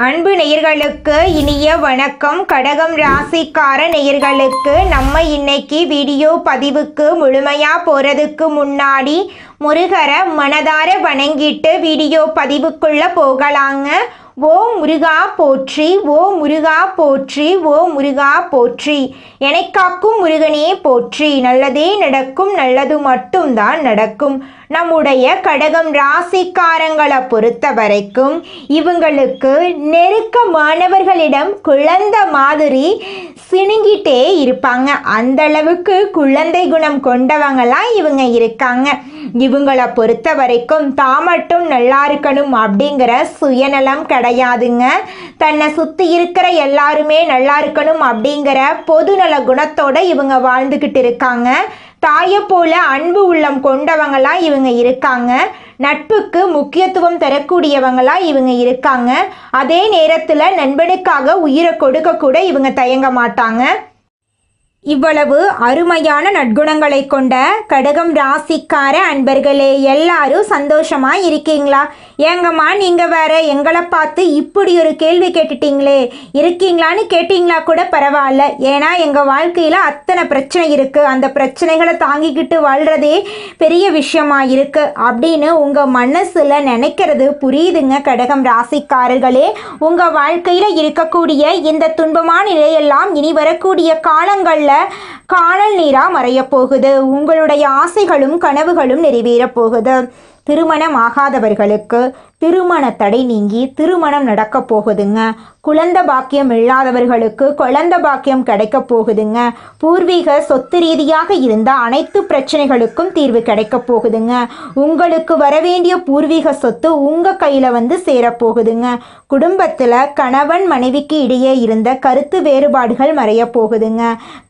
அன்பு நேயர்களுக்கு இனிய வணக்கம். கடகம் ராசிக்கார நேயர்களுக்கு நம்ம இன்னைக்கு வீடியோ பதிவுக்கு முழுமையா போறதுக்கு முன்னாடி முருகரை மனதார வணங்கிட்டு வீடியோ பதிவுக்குள்ள போகலாங்க. ஓ முருகா போற்றி, ஓ முருகா போற்றி, ஓ முருகா போற்றி. என்னை காக்கும் முருகனே போற்றி. நல்லதே நடக்கும், நல்லது மட்டும்தான் நடக்கும். நம்முடைய கடகம் ராசிக்காரங்களை பொறுத்த வரைக்கும் இவங்களுக்கு நெருக்கமானவர்களிடம் குழந்தை மாதிரி சிணுங்கிட்டே இருப்பாங்க. அந்த அளவுக்கு குழந்தை குணம் கொண்டவங்களாம் இவங்க இருக்காங்க. இவங்களை பொறுத்த வரைக்கும் தான் மட்டும் நல்லா இருக்கணும் அப்படிங்கிற சுயநலம் கிடையாதுங்க. தன்னை சுற்றி இருக்கிற எல்லாருமே நல்லா இருக்கணும் அப்படிங்கிற பொதுநல குணத்தோட இவங்க வாழ்ந்துக்கிட்டு இருக்காங்க. தாயை போல அன்பு உள்ளம் கொண்டவங்களா இவங்க இருக்காங்க. நட்புக்கு முக்கியத்துவம் தரக்கூடியவங்களா இவங்க இருக்காங்க. அதே நேரத்தில் நண்பனுக்காக உயிரை கொடுக்க கூட இவங்க தயங்க மாட்டாங்க. இவ்வளவு அருமையான நற்குணங்களை கொண்ட கடகம் ராசிக்கார அன்பர்களே, எல்லாரும் சந்தோஷமா இருக்கீங்களா? ஏங்கம்மா நீங்க வேற எங்களை பார்த்து இப்படி ஒரு கேள்வி கேட்டுட்டீங்களே, இருக்கீங்களான்னு கேட்டீங்களா கூட பரவாயில்ல. ஏன்னா எங்க வாழ்க்கையில அத்தனை பிரச்சனை இருக்கு, அந்த பிரச்சனைகளை தாங்கிக்கிட்டு வாழ்றதே பெரிய விஷயமா இருக்கு அப்படின்னு உங்க மனசுல நினைக்கிறது புரியுதுங்க. கடகம் ராசிக்காரர்களே, உங்க வாழ்க்கையில இருக்கக்கூடிய இந்த துன்பமான நிலையெல்லாம் இனி வரக்கூடிய காலங்கள்ல காணல் நீரா மறைய போகுது. உங்களுடைய ஆசைகளும் கனவுகளும் நிறைவேற போகுது. திருமணம் ஆகாதவர்களுக்கு திருமண தடை நீங்கி திருமணம் நடக்க போகுதுங்க. குழந்தை பாக்கியம் இல்லாதவர்களுக்கு குழந்தை பாக்கியம் கிடைக்க போகுதுங்க. பூர்வீக சொத்து ரீதியாக இருந்த அனைத்து பிரச்சனைகளுக்கும் தீர்வு கிடைக்க போகுதுங்க. உங்களுக்கு வரவேண்டிய பூர்வீக சொத்து உங்க கையில சேரப்போகுதுங்க. குடும்பத்துல கணவன் மனைவிக்கு இடையே இருந்த கருத்து வேறுபாடுகள் மறைய போகுதுங்க.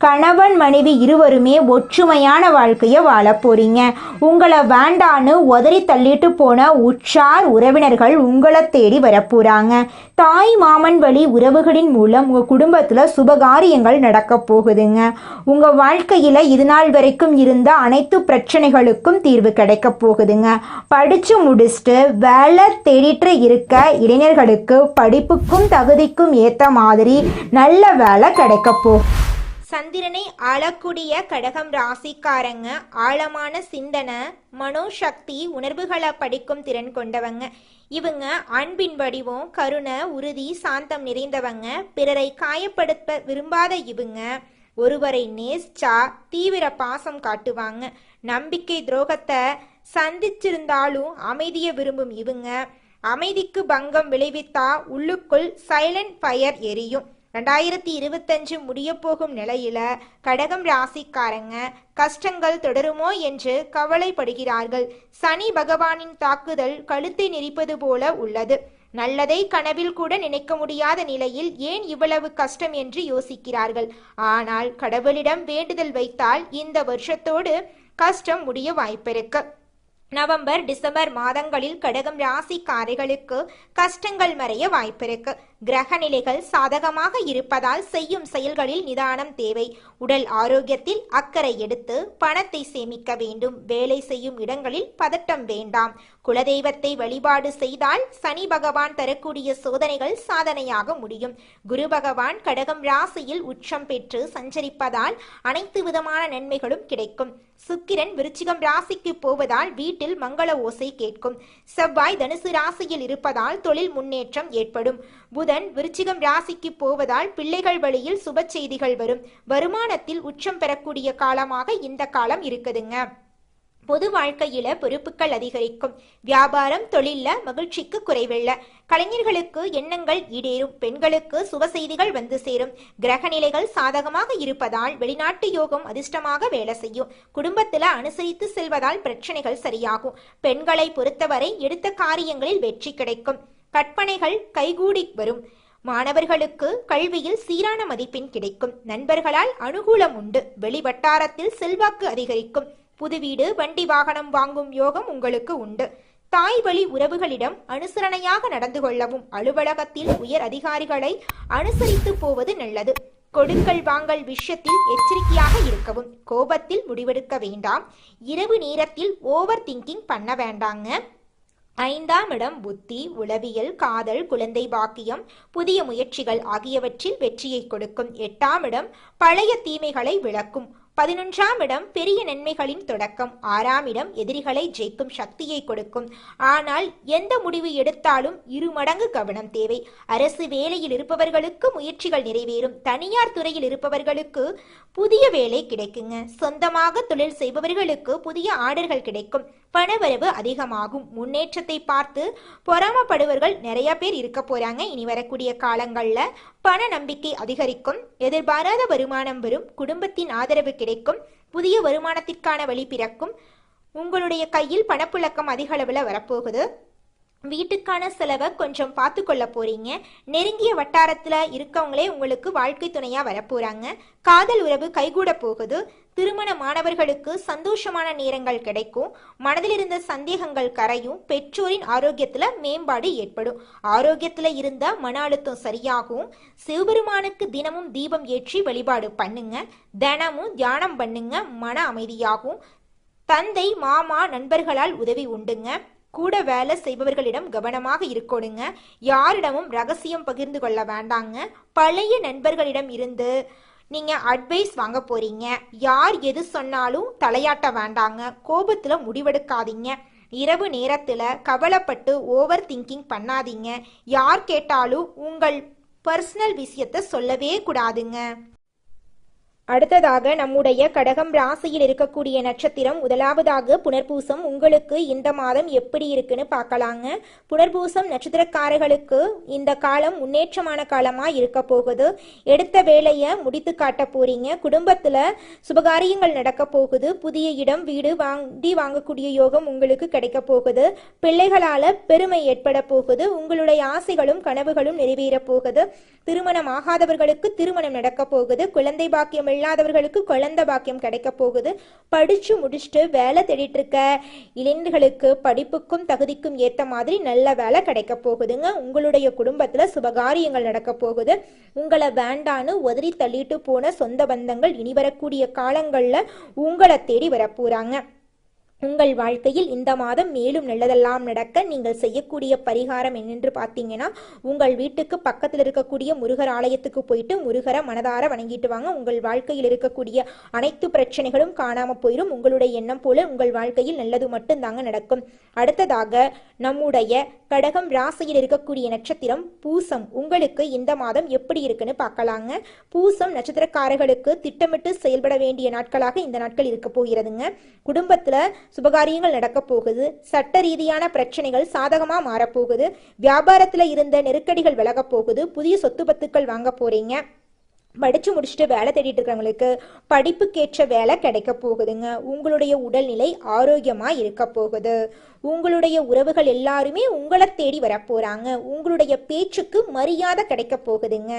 கணவன் மனைவி இருவருமே ஒற்றுமையான வாழ்க்கையை வாழ போறீங்க. உங்களை வேண்டான்னு உதறி தள்ளிட்டு போன உற்றார் உறவினர்கள் உங்களை தேடி வரப்போறாங்க. தாய் மாமன் வழி உறவுகளின் மூலம் உங்க குடும்பத்துல சுபகாரியங்கள் நடக்க போகுதுங்க. உங்க வாழ்க்கையில இது நாள் வரைக்கும் இருந்த அனைத்து பிரச்சனைகளுக்கும் தீர்வு கிடைக்க போகுதுங்க. படிச்சு முடிச்சுட்டு வேலை தேடிட்டு இருக்க இளைஞர்களுக்கு படிப்புக்கும் தகுதிக்கும் ஏத்த மாதிரி நல்ல வேலை கிடைக்க போகுது. சந்திரனை ஆளக்கூடிய கடகம் ராசிக்காரங்க ஆழமான சிந்தனை, மனோசக்தி, உணர்வுகளை படிக்கும் திறன் கொண்டவங்க. இவங்க அன்பின் வடிவம், கருணை, உறுதி, சாந்தம் நிறைந்தவங்க. பிறரை காயப்படுத்த விரும்பாத இவங்க ஒருவரை நேசிச்சா தீவிர பாசம் காட்டுவாங்க. நம்பிக்கை துரோகத்தை சந்திச்சிருந்தாலும் அமைதியை விரும்பும் இவங்க அமைதிக்கு பங்கம் விளைவித்தா உள்ளுக்குள் சைலண்ட் ஃபயர் எரியும். 2025 முடிய போகும் நிலையில கடகம் ராசிக்காரங்க கஷ்டங்கள் தொடருமோ என்று கவலைப்படுகிறார்கள். சனி பகவானின் தாக்குதல் கழுத்தை நெரிப்பது போல உள்ளது. நல்லதை கனவில் கூட நினைக்க முடியாத நிலையில் ஏன் இவ்வளவு கஷ்டம் என்று யோசிக்கிறார்கள். ஆனால் கடவுளிடம் வேண்டுதல் வைத்தால் இந்த வருஷத்தோடு கஷ்டம் முடிய வாய்ப்பிருக்கு. நவம்பர் டிசம்பர் மாதங்களில் கடகம் ராசிக்காரர்களுக்கு கஷ்டங்கள் மறைய வாய்ப்பிருக்கு. கிரக நிலைகள் சாதகமாக இருப்பதால் செய்யும் செயல்களில் நிதானம் தேவை. உடல் ஆரோக்கியத்தில் அக்கறை எடுத்து பணத்தை சேமிக்க வேண்டும். வேலை செய்யும் இடங்களில் பதட்டம் வேண்டாம். குலதெய்வத்தை வழிபாடு செய்தால் சனி பகவான் தரக்கூடிய சோதனைகள் சாதனையாக முடியும். குரு பகவான் கடகம் ராசியில் உச்சம் பெற்று சஞ்சரிப்பதால் அனைத்து விதமான நன்மைகளும் கிடைக்கும். சுக்கிரன் விருச்சிகம் ராசிக்கு போவதால் வீட்டில் மங்கள ஓசை கேட்கும். செவ்வாய் தனுசு ராசியில் இருப்பதால் தொழில் முன்னேற்றம் ஏற்படும். புதன் விருச்சிகம் ராசிக்கு போவதால் பிள்ளைகள் வழியில் சுப செய்திகள் வரும். வருமானத்தில் உச்சம் பெறக்கூடிய காலமாக இந்த காலம் இருக்குதுங்க. பொது வாழ்க்கையில பொறுப்புகள் அதிகரிக்கும். வியாபாரம் தொழில்ல மகிழ்ச்சிக்கு குறைவில்லை. கலைஞர்களுக்கு எண்ணங்கள் ஈடேறும். பெண்களுக்கு சுப செய்திகள் வந்து சேரும். கிரக நிலைகள் சாதகமாக இருப்பதால் வெளிநாட்டு யோகம் அதிர்ஷ்டமாக வேலை செய்யும். குடும்பத்துல அனுசரித்து செல்வதால் பிரச்சனைகள் சரியாகும். பெண்களை பொறுத்தவரை எடுத்த காரியங்களில் வெற்றி கிடைக்கும். கற்பனைகள் கைகூடி வரும். மாணவர்களுக்கு கல்வியில் சீரான மதிப்பெண் கிடைக்கும். நண்பர்களால் அனுகூலம் உண்டு. வெளிவட்டாரத்தில் செல்வாக்கு அதிகரிக்கும். புது வீடு வண்டி வாகனம் வாங்கும் யோகம் உங்களுக்கு உண்டு. தாய் வழி உறவுகளிடம் அனுசரணையாக நடந்து கொள்ளவும். அலுவலகத்தில் உயர் அதிகாரிகளை அனுசரித்து போவது நல்லது. கொடுக்கல் வாங்கல் விஷயத்தில் எச்சரிக்கையாக இருக்கவும். கோபத்தில் முடிவெடுக்க வேண்டாம். இரவு நேரத்தில் ஓவர் திங்கிங் பண்ண வேண்டாங்க. 5ஆம் இடம் புத்தி, உளவியல், காதல், குழந்தை பாக்கியம், புதிய முயற்சிகள் ஆகியவற்றில் வெற்றியை கொடுக்கும். 8ஆம் இடம் பழைய தீமைகளை விளக்கும். 11ஆம் இடம் பெரிய நன்மைகளின் தொடக்கம். 6ஆம் இடம் எதிரிகளை ஜெயிக்கும் சக்தியை கொடுக்கும். ஆனால் எந்த முடிவு எடுத்தாலும் 2 மடங்கு கவனம் தேவை. அரசு வேலையில் இருப்பவர்களுக்கு முயற்சிகள் நிறைவேறும். தனியார் துறையில் இருப்பவர்களுக்கு புதிய வேலை கிடைக்குங்க. சொந்தமாக தொழில் செய்பவர்களுக்கு புதிய ஆர்டர்கள் கிடைக்கும். பணவரவு அதிகமாகும். முன்னேற்றத்தை பார்த்து பொறாமப்படுவர்கள் நிறைய பேர் இருக்க போறாங்க. இனி வரக்கூடிய காலங்கள்ல பண நம்பிக்கை அதிகரிக்கும். எதிர்பாராத வருமானம் வரும். குடும்பத்தின் ஆதரவு கிடைக்கும். புதிய வருமானத்திற்கான வழி பிறக்கும். உங்களுடைய கையில் பணப்புழக்கம் அதிக அளவில் வரப்போகுது. வீட்டுக்கான செலவை கொஞ்சம் பார்த்து கொள்ள போறீங்க. நெருங்கிய வட்டாரத்துல இருக்கவங்களே உங்களுக்கு வாழ்க்கை துணையா வரப்போறாங்க. காதல் உறவு கைகூட போகுது. திருமண மாணவர்களுக்கு சந்தோஷமான நேரங்கள் கிடைக்கும். மனதில் இருந்த சந்தேகங்கள் கரையும். பெற்றோரின் ஆரோக்கியத்துல மேம்பாடு ஏற்படும். ஆரோக்கியத்துல இருந்த மன அழுத்தம் சரியாகும். சிவபெருமானுக்கு தினமும் தீபம் ஏற்றி வழிபாடு பண்ணுங்க. தினமும் தியானம் பண்ணுங்க. மன அமைதியாகும். தந்தை, மாமா, நண்பர்களால் உதவி உண்டுங்க. கூட வேலை செய்பவர்களிடம் கவனமாக இருக்கணுங்க. யாரிடமும் ரகசியம் பகிர்ந்து கொள்ள வேண்டாங்க. பழைய நண்பர்களிடம் இருந்து நீங்க அட்வைஸ் வாங்க போறீங்க. யார் எது சொன்னாலும் தலையாட்ட வேண்டாங்க. கோபத்துல முடிவெடுக்காதீங்க. இரவு நேரத்துல கவலைப்பட்டு ஓவர் திங்கிங் பண்ணாதீங்க. யார் கேட்டாலும் உங்கள் பர்சனல் விஷயத்தை சொல்லவே கூடாதுங்க. அடுத்ததாக நம்முடைய கடகம் ராசியில் இருக்கக்கூடிய நட்சத்திரம் முதலாவதாக புனர்பூசம். உங்களுக்கு இந்த மாதம் எப்படி இருக்குன்னு பார்க்கலாங்க. புனர்பூசம் நட்சத்திரக்காரர்களுக்கு இந்த காலம் முன்னேற்றமான காலமா இருக்க போகுது. எடுத்த வேலையை முடித்து காட்ட போறீங்க. குடும்பத்துல சுபகாரியங்கள் நடக்க போகுது. புதிய இடம், வீடு வாங்கக்கூடிய யோகம் உங்களுக்கு கிடைக்க போகுது. பிள்ளைகளால பெருமை ஏற்பட போகுது. உங்களுடைய ஆசைகளும் கனவுகளும் நிறைவேற போகுது. திருமணம் ஆகாதவர்களுக்கு திருமணம் நடக்க போகுது. குழந்தை பாக்கியம் இல்லாதவர்களுக்கு குழந்தை பாக்கியம் கிடைக்க போகுது. படிச்சு முடிச்சுட்டு வேலை தேடிட்டு இருக்க இளைஞர்களுக்கு படிப்புக்கும் தகுதிக்கும் ஏற்ற மாதிரி நல்ல வேலை கிடைக்க போகுதுங்க. உங்களுடைய குடும்பத்துல சுபகாரியங்கள் நடக்க போகுது. உங்களை வேண்டான்னு உதறி தள்ளிட்டு போன சொந்த பந்தங்கள் இனி வரக்கூடிய காலங்கள்ல உங்களை தேடி வரப்போறாங்க. உங்கள் வாழ்க்கையில் இந்த மாதம் மேலும் நல்லதெல்லாம் நடக்க நீங்கள் செய்யக்கூடிய பரிகாரம் என்னென்று பார்த்தீங்கன்னா, உங்கள் வீட்டுக்கு பக்கத்தில் இருக்கக்கூடிய முருகர் ஆலயத்துக்கு போயிட்டு முருகரை மனதார வணங்கிட்டு வாங்க. உங்கள் வாழ்க்கையில் இருக்கக்கூடிய அனைத்து பிரச்சனைகளும் காணாம போயிடும். உங்களுடைய எண்ணம் போல உங்கள் வாழ்க்கையில் நல்லது மட்டும்தாங்க நடக்கும். அடுத்ததாக நம்முடைய கடகம் ராசியில் இருக்கக்கூடிய நட்சத்திரம் பூசம். உங்களுக்கு இந்த மாதம் எப்படி இருக்குன்னு பார்க்கலாங்க. பூசம் நட்சத்திரக்காரர்களுக்கு திட்டமிட்டு செயல்பட வேண்டிய நாட்களாக இந்த நாட்கள் இருக்க போகிறதுங்க. குடும்பத்துல சுபகாரியங்கள் நடக்க போகுது. சட்ட ரீதியான பிரச்சனைகள் சாதகமா மாறப்போகுது. வியாபாரத்துல இருந்த நெருக்கடிகள் விலக போகுது. புதிய சொத்து பத்துக்கள் வாங்க போறீங்க. படிச்சு முடிச்சுட்டு வேலை தேடிட்டு இருக்கிறவங்களுக்கு படிப்புக்கேற்ற வேலை கிடைக்க போகுதுங்க. உங்களுடைய உடல்நிலை ஆரோக்கியமா இருக்க போகுது. உங்களுடைய உறவுகள் எல்லாருமே உங்களை தேடி வரப்போறாங்க. உங்களுடைய பேச்சுக்கு மரியாதை கிடைக்க போகுதுங்க.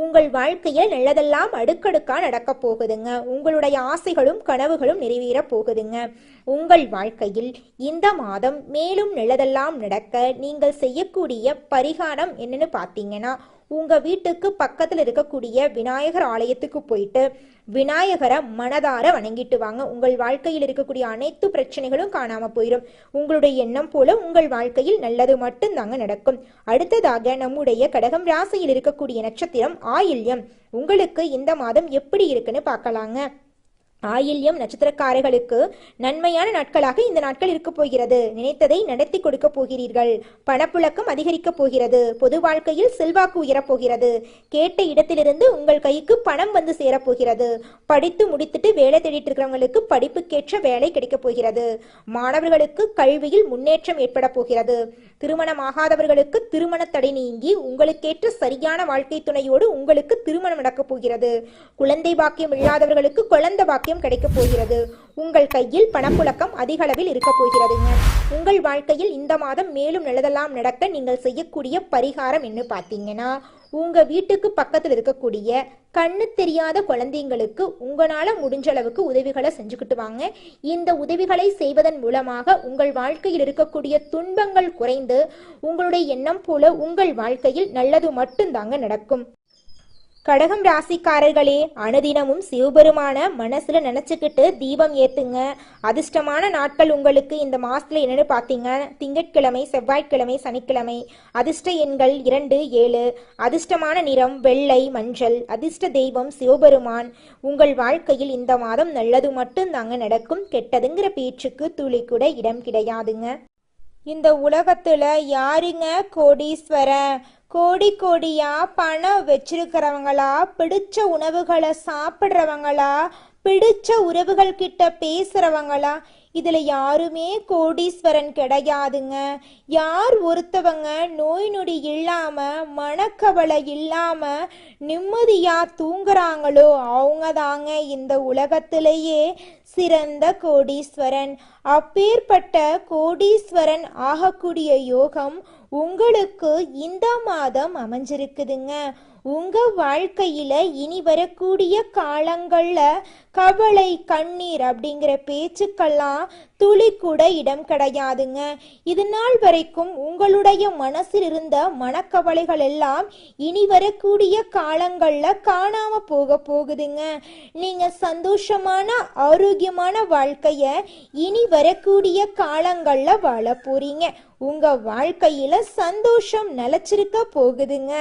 உங்கள் வாழ்க்கையில் நல்லதெல்லாம் அடுக்கடுக்கா நடக்க போகுதுங்க. உங்களுடைய ஆசைகளும் கனவுகளும் நிறைவேற போகுதுங்க. உங்கள் வாழ்க்கையில் இந்த மாதம் மேலும் நல்லதெல்லாம் நடக்க நீங்கள் செய்யக்கூடிய பரிகாரம் என்னன்னு பார்த்தீங்கன்னா, உங்க வீட்டுக்கு பக்கத்துல இருக்கக்கூடிய விநாயகர் ஆலயத்துக்கு போயிட்டு விநாயகரை மனதார வணங்கிட்டு வாங்க. உங்கள் வாழ்க்கையில் இருக்கக்கூடிய அனைத்து பிரச்சனைகளும் காணாம போயிடும். உங்களுடைய எண்ணம் போல உங்கள் வாழ்க்கையில் நல்லது மட்டும்தாங்க நடக்கும். அடுத்ததாக நம்முடைய கடகம் ராசியில் இருக்கக்கூடிய நட்சத்திரம் ஆயில்யம். உங்களுக்கு இந்த மாதம் எப்படி இருக்குன்னு பார்க்கலாங்க. ஆயில்யம் நட்சத்திரக்காரர்களுக்கு நன்மையான நாட்களாக இந்த நாட்கள் இருக்க போகிறது. நினைத்ததை நடத்தி கொடுக்க போகிறீர்கள். பணப்புழக்கம் அதிகரிக்க போகிறது. பொது வாழ்க்கையில் செல்வாக்கு உயரப்போகிறது. கேட்ட இடத்திலிருந்து உங்கள் கைக்கு பணம் வந்து சேரப்போகிறது. படித்து முடித்துட்டு வேலை தேடிட்டு இருக்கிறவங்களுக்கு படிப்புக்கேற்ற வேலை கிடைக்க போகிறது. மாணவர்களுக்கு கல்வியில் முன்னேற்றம் ஏற்பட போகிறது. திருமணமாகாதவர்களுக்கு திருமண தடை நீங்கி உங்களுக்கேற்ற சரியான வாழ்க்கை துணையோடு உங்களுக்கு திருமணம் நடக்கப் போகிறது. குழந்தை பாக்கியம் இல்லாதவர்களுக்கு குழந்தை பாக்கியம் கிடைக்க போகிறது. உங்கள் கையில் பணப்புழக்கம் அதிக அளவில் இருக்க போகிறதுங்க. உங்கள் வாழ்க்கையில் இந்த மாதம் மேலும் நல்லதெல்லாம் நடக்க நீங்கள் செய்யக்கூடிய பரிகாரம் என்ன பார்த்தீங்கன்னா, உங்க வீட்டுக்கு பக்கத்தில் இருக்கக்கூடிய கண்ணு தெரியாத குழந்தைங்களுக்கு உங்களால முடிஞ்ச அளவுக்கு உதவிகளை செஞ்சுக்கிட்டு வாங்க. இந்த உதவிகளை செய்வதன் மூலமாக உங்கள் வாழ்க்கையில் இருக்கக்கூடிய துன்பங்கள் குறைந்து உங்களுடைய எண்ணம் போல உங்கள் வாழ்க்கையில் நல்லது மட்டும்தாங்க நடக்கும். கடகம் ராசிக்காரர்களே, அனுதினமும் சிவபெருமான மனசுல நினைச்சுக்கிட்டு தீபம் ஏத்துங்க. அதிர்ஷ்டமான நாட்கள் உங்களுக்கு இந்த மாசத்துல என்னன்னு பாத்தீங்க, திங்கட்கிழமை, செவ்வாய்க்கிழமை, சனிக்கிழமை. அதிர்ஷ்ட எண்கள் 2, 7. அதிர்ஷ்டமான நிறம் வெள்ளை, மஞ்சள். அதிர்ஷ்ட தெய்வம் சிவபெருமான். உங்கள் வாழ்க்கையில் இந்த மாதம் நல்லது மட்டும் தாங்க நடக்கும். கெட்டதுங்கிற பேச்சுக்கு துளி கூட இடம் கிடையாதுங்க. இந்த உலகத்துல யாருங்க கோடீஸ்வரன்? கோடி கோடியா பணம் வச்சிருக்கிறவங்களா, பிடிச்ச உணவுகளை சாப்பிட்றவங்களா, பிடிச்ச உறவுகள் கிட்ட பேசுறவங்களா? இதுல யாருமே கோடீஸ்வரன் கிடையாதுங்க. யார் ஒருத்தவங்க நோய் நொடி இல்லாம, மனக்கவலை இல்லாம நிம்மதியா தூங்குறாங்களோ அவங்க தாங்க இந்த உலகத்திலேயே சிறந்த கோடீஸ்வரன். அப்பேற்பட்ட கோடீஸ்வரன் ஆகக்கூடிய யோகம் உங்களுக்கு இந்த மாதம் அமைஞ்சிருக்குதுங்க. உங்க வாழ்க்கையில இனி வரக்கூடிய காலங்கள்ல கவலை, கண்ணீர் அப்படிங்கிற பேச்சுக்கெல்லாம் துளி கூட இடம் கிடையாதுங்க. இது நாள் வரைக்கும் உங்களுடைய மனசில் இருந்த மனக்கவலைகள் எல்லாம் இனி வரக்கூடிய காலங்கள்ல காணாம போகுதுங்க. நீங்க சந்தோஷமான ஆரோக்கியமான வாழ்க்கைய இனி வரக்கூடிய காலங்கள்ல வாழ போறீங்க. உங்க வாழ்க்கையில சந்தோஷம் நிலைச்சிருக்க போகுதுங்க.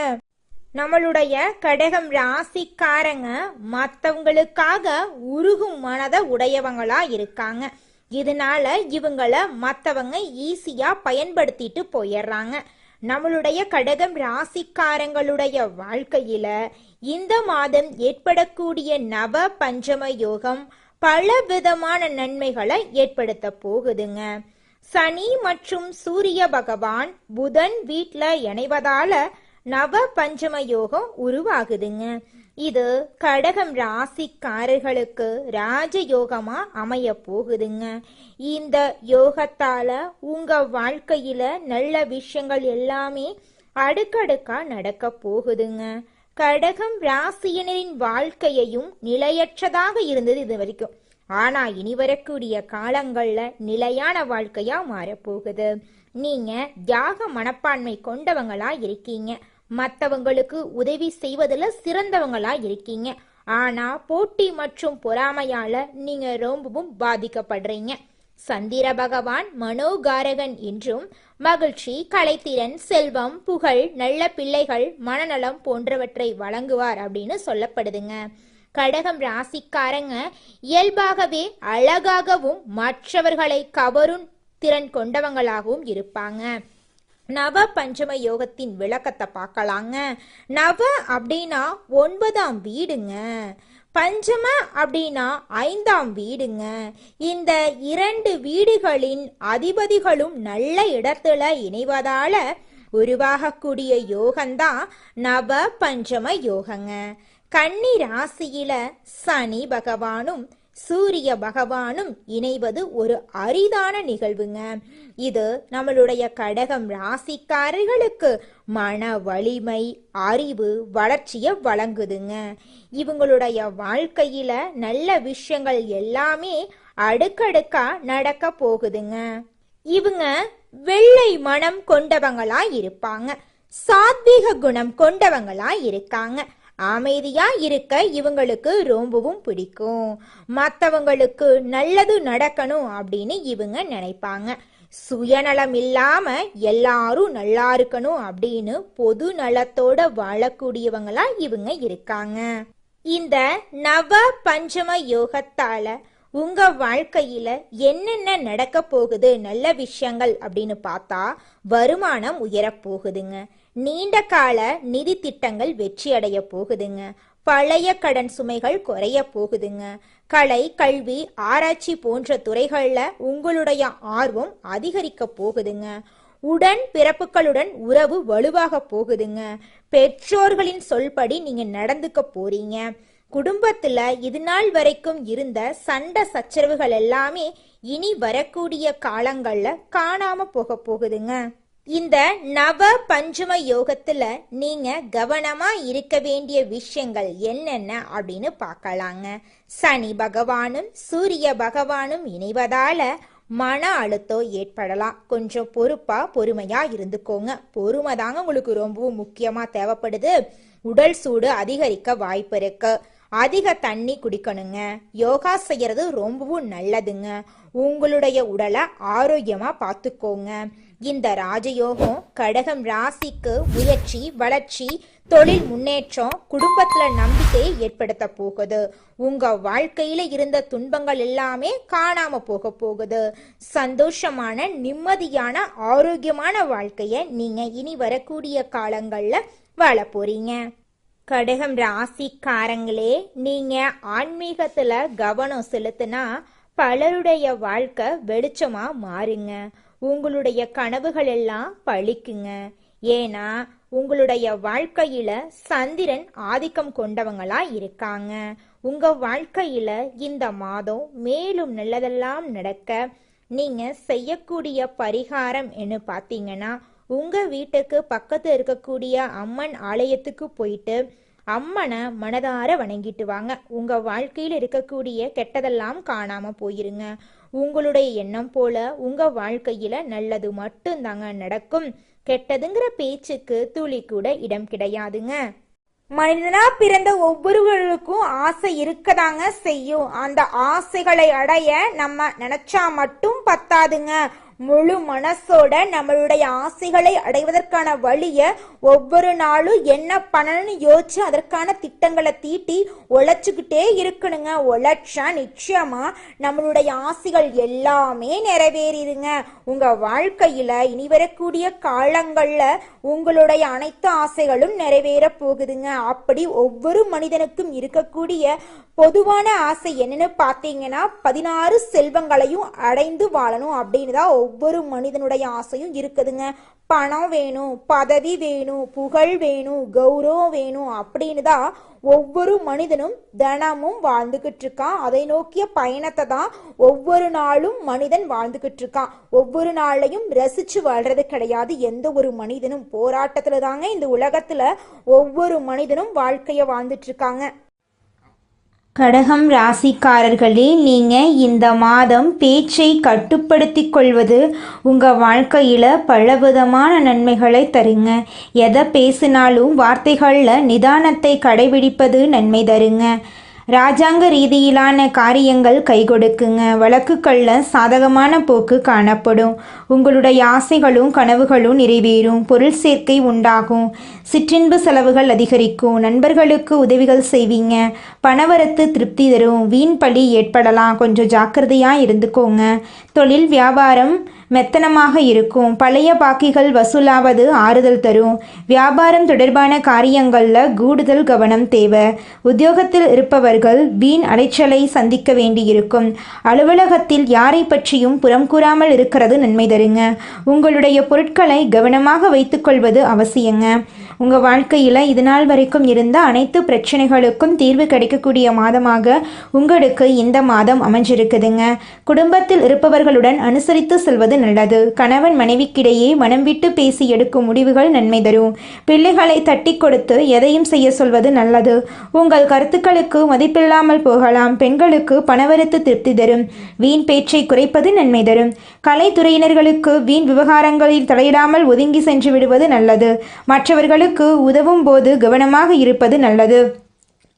நம்மளுடைய கடகம் ராசிக்காரங்க மற்றவங்களுக்காக உருகும் மனதை உடையவங்களா இருக்காங்க. இதனால இவங்கள மற்றவங்க ஈஸியா பயன்படுத்திட்டு போயிடுறாங்க. நம்மளுடைய கடகம் ராசிக்காரங்களுடைய வாழ்க்கையில இந்த மாதம் ஏற்படக்கூடிய நவ பஞ்சம யோகம் பல விதமான நன்மைகளை ஏற்படுத்த போகுதுங்க. சனி மற்றும் சூரிய பகவான் புதன் வீட்டில் இணைவதால நவ பஞ்சம யோகம் உருவாகுதுங்க. இது கடகம் ராசிக்காரர்களுக்கு ராஜயோகமா அமைய போகுதுங்க. இந்த யோகத்தால உங்க வாழ்க்கையில நல்ல விஷயங்கள் எல்லாமே அடுக்கடுக்கா நடக்க போகுதுங்க. கடகம் ராசியினரின் வாழ்க்கையையும் நிலையற்றதாக இருந்தது இது வரைக்கும். ஆனா இனி வரக்கூடிய காலங்கள்ல நிலையான வாழ்க்கையா மாறப்போகுது. நீங்க தியாக மனப்பான்மை கொண்டவங்களா இருக்கீங்க. மற்றவங்களுக்கு உதவி செய்வதில் சிறந்தவங்களா இருக்கீங்க. ஆனா போட்டி மற்றும் பொறாமையால நீங்க ரொம்பவும் பாதிக்கப்படுறீங்க. சந்திர பகவான் மனோகாரகன் என்றும் மகிழ்ச்சி, கலைத்திறன், செல்வம், புகழ், நல்ல பிள்ளைகள், மனநலம் போன்றவற்றை வழங்குவார் அப்படின்னு சொல்லப்படுதுங்க. கடகம் ராசிக்காரங்க இயல்பாகவே அழகாகவும் மற்றவர்களை கவரும் திறன் கொண்டவங்களாகவும் இருப்பாங்க. நவ பஞ்சம யோகத்தின் விளக்கத்தை பார்க்கலாங்க. நவ அப்படின்னா 9ஆம் வீடுங்க. பஞ்சம அப்படின்னா 5ஆம் வீடுங்க. இந்த 2 வீடுகளின் அதிபதிகளும் நல்ல இடத்துல இணைவதால உருவாகக்கூடிய யோகம்தான் நவ பஞ்சம யோகங்க. கன்னி ராசியில சனி பகவானும் சூரிய பகவானும் இணைவது ஒரு அரிதான நிகழ்வுங்க. இது நம்மளுடைய கடகம் ராசிக்காரர்களுக்கு மன வலிமை, அறிவு, வளர்ச்சியை வழங்குதுங்க. இவங்களுடைய வாழ்க்கையில நல்ல விஷயங்கள் எல்லாமே அடுக்கடுக்கா நடக்க போகுதுங்க. இவங்க வெள்ளை மனம் கொண்டவங்களா இருப்பாங்க. சாத்வீக குணம் கொண்டவங்களா இருக்காங்க. அமைதியா இருக்க இவங்களுக்கு ரொம்பவும் பிடிக்கும். மற்றவங்களுக்கு நல்லது நடக்கணும் அப்படின்னு இவங்க நினைப்பாங்க. சுயநலம் இல்லாம எல்லாரும் நல்லா இருக்கணும் அப்படின்னு பொது நலத்தோட வாழக்கூடியவங்களா இவங்க இருக்காங்க. இந்த நவ பஞ்சம யோகத்தால உங்க வாழ்க்கையில என்னென்ன நடக்க போகுது நல்ல விஷயங்கள் அப்படின்னு பார்த்தா, வருமானம் உயரப்போகுதுங்க. நீண்ட கால நிதி திட்டங்கள் வெற்றி அடைய போகுதுங்க. பழைய கடன் சுமைகள் குறைய போகுதுங்க. கலை, கல்வி, ஆராய்ச்சி போன்ற துறைகள்ல உங்களுடைய ஆர்வம் அதிகரிக்க போகுதுங்க. உடன் பிறப்புகளுடன் உறவு வலுவாக போகுதுங்க. பெற்றோர்களின் சொல்படி நீங்க நடந்துக்க போறீங்க. குடும்பத்துல இது நாள் வரைக்கும் இருந்த சண்டை சச்சரவுகள் எல்லாமே இனி வரக்கூடிய காலங்கள்ல காணாம போகுதுங்க. இந்த நவ பஞ்சம யோகத்துல நீங்க கவனமா இருக்க வேண்டிய விஷயங்கள் என்னென்ன அப்படின்னு பார்க்கலாங்க. சனி பகவானும் சூரிய பகவானும் இணைவதால மன அழுத்தம் ஏற்படலாம். கொஞ்சம் பொறுமையா இருந்துக்கோங்க. பொறுமை தாங்க உங்களுக்கு ரொம்பவும் முக்கியமா தேவைப்படுது. உடல் சூடு அதிகரிக்க வாய்ப்பு இருக்கு. அதிக தண்ணி குடிக்கணுங்க. யோகா செய்யறது ரொம்பவும் நல்லதுங்க. உங்களுடைய உடலை ஆரோக்கியமா பார்த்துக்கோங்க. இந்த ராஜயோகம் கடகம் ராசிக்கு முயற்சி, வளர்ச்சி, தொழில் முன்னேற்றம், குடும்பத்துல நம்பிக்கையை ஏற்படுத்த போகுது. உங்க வாழ்க்கையில இருந்த துன்பங்கள் எல்லாமே காணாம போகுது. சந்தோஷமான, நிம்மதியான, ஆரோக்கியமான வாழ்க்கைய நீங்க இனி வரக்கூடிய காலங்கள்ல வாழ போறீங்க. கடகம் ராசிக்காரங்களே, நீங்க ஆன்மீகத்துல கவனம் செலுத்தினா பலருடைய வாழ்க்கை வெளிச்சமா மாறுங்க. உங்களுடைய கனவுகள் எல்லாம் பழிக்குங்க. ஏன்னா உங்களுடைய வாழ்க்கையில சந்திரன் ஆதிக்கம் கொண்டவங்களா இருக்காங்க. உங்க வாழ்க்கையில இந்த மாதம் மேலும் நல்லதெல்லாம் நடக்க நீங்க செய்யக்கூடிய பரிகாரம் என்ன பார்த்தீங்கன்னா, உங்க வீட்டுக்கு பக்கத்து இருக்கக்கூடிய அம்மன் ஆலயத்துக்கு போயிட்டு அம்மனை மனதார வணங்கிட்டு வாங்க. உங்க வாழ்க்கையில் இருக்கக்கூடிய கெட்டதெல்லாம் காணாம போயிருங்க. உங்களுடைய எண்ணம் போல உங்க வாழ்க்கையில நல்லது மட்டும்தாங்க நடக்கும். கெட்டதுங்கிற பேச்சுக்கு துளி கூட இடம் கிடையாதுங்க. மனிதனா பிறந்த ஒவ்வொருவருக்கும் ஆசை இருக்கதாங்க செய்யும். அந்த ஆசைகளை அடைய நம்ம நினைச்சா மட்டும் பத்தாதுங்க. முழு மனசோட நம்மளுடைய ஆசைகளை அடைவதற்கான வழிய ஒவ்வொரு நாளும் என்ன பண்ணணும்னு யோசிச்சு அதற்கான திட்டங்களை தீட்டி உழைச்சுக்கிட்டே இருக்கணுங்க. உழைச்சா நிச்சயமா நம்மளுடைய ஆசைகள் எல்லாமே நிறைவேறிடுங்க. உங்க வாழ்க்கையில இனி வரக்கூடிய காலங்கள்ல உங்களுடைய அனைத்து ஆசைகளும் நிறைவேற போகுதுங்க. அப்படி ஒவ்வொரு மனிதனுக்கும் இருக்கக்கூடிய பொதுவான ஆசை என்னன்னு பார்த்தீங்கன்னா, 16 செல்வங்களையும் அடைந்து வாழணும் அப்படின்னு தான் ஒவ்வொரு மனிதனுடைய ஆசையும் இருக்குதுங்க. பணம் வேணும், பதவி வேணும், புகழ் வேணும், கௌரவம் வேணும் அப்படின்னு தான் ஒவ்வொரு மனிதனும் தினமும் வாழ்ந்துகிட்டு இருக்கான். அதை நோக்கிய பயணத்தை தான் ஒவ்வொரு நாளும் மனிதன் வாழ்ந்துகிட்டு இருக்கான். ஒவ்வொரு நாளையும் ரசிச்சு வாழ்றது கிடையாது. எந்த ஒரு மனிதனும் போராட்டத்துல தாங்க இந்த உலகத்துல ஒவ்வொரு மனிதனும் வாழ்க்கைய வாழ்ந்துட்டு இருக்காங்க. கடகம் ராசிக்காரர்களே, நீங்கள் இந்த மாதம் பேச்சை கட்டுப்படுத்தி கொள்வது உங்கள் வாழ்க்கையில் பலவிதமான நன்மைகளை தருங்க. எதை பேசினாலும் வார்த்தைகளில் நிதானத்தை கடைபிடிப்பது நன்மை தருங்க. ராஜாங்க ரீதியிலான காரியங்கள் கை கொடுக்குங்க. வழக்குகளில் சாதகமான போக்கு காணப்படும். உங்களுடைய ஆசைகளும் கனவுகளும் நிறைவேறும். பொருள் சேர்க்கை உண்டாகும். சிற்றின்பு செலவுகள் அதிகரிக்கும். நண்பர்களுக்கு உதவிகள் செய்வீங்க. பணவரத்து திருப்தி தரும். வீண் பழி ஏற்படலாம். கொஞ்சம் ஜாக்கிரதையாக இருந்துக்கோங்க. தொழில் வியாபாரம் மெத்தனமாக இருக்கும். பழைய பாக்கிகள் வசூலாவது ஆறுதல் தரும். வியாபாரம் தொடர்பான காரியங்களில் கூடுதல் கவனம் தேவை. உத்தியோகத்தில் இருப்பவர்கள் வீண் அலைச்சலை சந்திக்க வேண்டியிருக்கும். அலுவலகத்தில் யாரை பற்றியும் புறம் கூறாமல் இருக்கிறது நன்மை தருங்க. உங்களுடைய பொருட்களை கவனமாக வைத்துக்கொள்வது அவசியங்க. உங்கள் வாழ்க்கையில் இது நாள் வரைக்கும் இருந்த அனைத்து பிரச்சனைகளுக்கும் தீர்வு கிடைக்கக்கூடிய மாதமாக உங்களுக்கு இந்த மாதம் அமைஞ்சிருக்குதுங்க. குடும்பத்தில் இருப்பவர்களுடன் அனுசரித்து செல்வது நல்லது. கணவன் மனைவிக்கிடையே மனம் விட்டு பேசி எடுக்கும் முடிவுகள் நன்மை தரும். பிள்ளைகளை தட்டி கொடுத்து எதையும் செய்ய சொல்வது நல்லது. உங்கள் கருத்துக்களுக்கு மதிப்பில்லாமல் போகலாம். பெண்களுக்கு பணவரத்து திருப்தி தரும். வீண் பேச்சை குறைப்பது நன்மை தரும். கலைத்துறையினர்களுக்கு வீண் விவகாரங்களில் தலையிடாமல் ஒதுங்கி சென்று விடுவது நல்லது. மற்றவர்களுக்கு உதவும் போது கவனமாக இருப்பது நல்லது.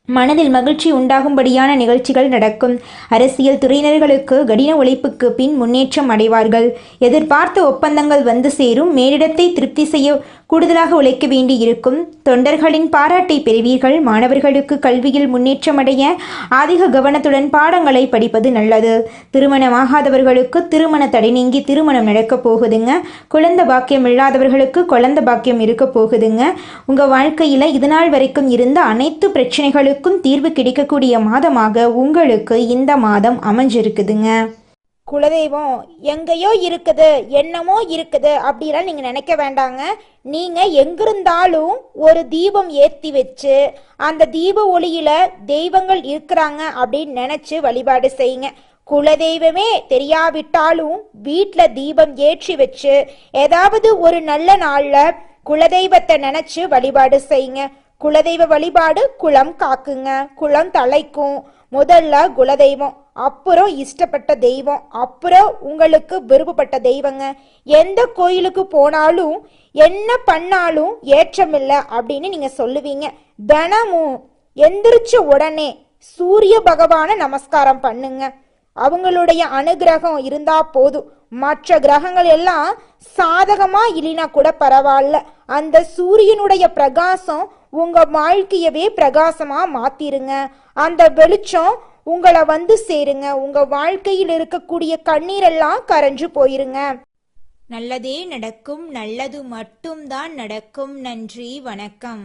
மனதில் மகிழ்ச்சி உண்டாகும்படியான நிகழ்ச்சிகள் நடக்கும். அரசியல் துறையினர்களுக்கு கடின உழைப்புக்கு பின் முன்னேற்றம் அடைவார்கள். எதிர்பார்த்த ஒப்பந்தங்கள் வந்து சேரும். மேலிடத்தை திருப்தி செய்ய கூடுதலாக உழைக்க வேண்டி இருக்கும். தொண்டர்களின் பாராட்டை பெறுவீர்கள். மாணவர்களுக்கு கல்வியில் முன்னேற்றம் அடைய அதிக கவனத்துடன் பாடங்களை படிப்பது நல்லது. திருமணமாகாதவர்களுக்கு திருமண தடை நீங்கி திருமணம் நடக்கப் போகுதுங்க. குழந்தை பாக்கியம் இல்லாதவர்களுக்கு குழந்தை பாக்கியம் இருக்க போகுதுங்க. உங்கள் வாழ்க்கையில் இதுநாள் வரைக்கும் இருந்த அனைத்து பிரச்சனைகளுக்கும் தீர்வு கிடைக்கக்கூடிய மாதமாக உங்களுக்கு இந்த மாதம் அமைஞ்சிருக்குதுங்க. குலதெய்வம் எங்கேயோ இருக்குது, என்னமோ இருக்குது அப்படிலாம் நீங்க நினைக்க வேண்டாங்க. நீங்க எங்கிருந்தாலும் ஒரு தீபம் ஏற்றி வச்சு அந்த தீப ஒளியில தெய்வங்கள் இருக்கிறாங்க அப்படின்னு நினைச்சு வழிபாடு செய்யுங்க. குலதெய்வமே தெரியாவிட்டாலும் வீட்டில் தீபம் ஏற்றி வச்சு ஏதாவது ஒரு நல்ல நாள்ல குலதெய்வத்தை நினைச்சு வழிபாடு செய்யுங்க. குலதெய்வ வழிபாடு குலம் காக்குங்க, குலம் தலைக்கும். முதல்ல குலதெய்வம், அப்புறம் இஷ்டப்பட்ட தெய்வம், அப்புறம் உங்களுக்கு விருப்பப்பட்ட தெய்வங்க. எந்த கோயிலுக்கு போனாலும் என்ன பண்ணாலும் ஏற்றமில்லை அப்படின்னு நீங்க சொல்லுவீங்க. தினமும் எந்திரிச்ச உடனே சூரிய பகவான நமஸ்காரம் பண்ணுங்க. அவங்களுடைய அனுகிரகம் இருந்தா போதும். மற்ற கிரகங்கள் எல்லாம் சாதகமா இல்லைனா கூட பரவாயில்ல, அந்த சூரியனுடைய பிரகாசம் உங்க வாழ்க்கையவே பிரகாசமா மாத்திருங்க. அந்த வெளிச்சம் உங்களை வந்து சேருங்க. உங்க வாழ்க்கையில் இருக்கக்கூடிய கண்ணீரெல்லாம் கரைஞ்சு போயிருங்க. நல்லதே நடக்கும், நல்லது மட்டும்தான் நடக்கும். நன்றி, வணக்கம்.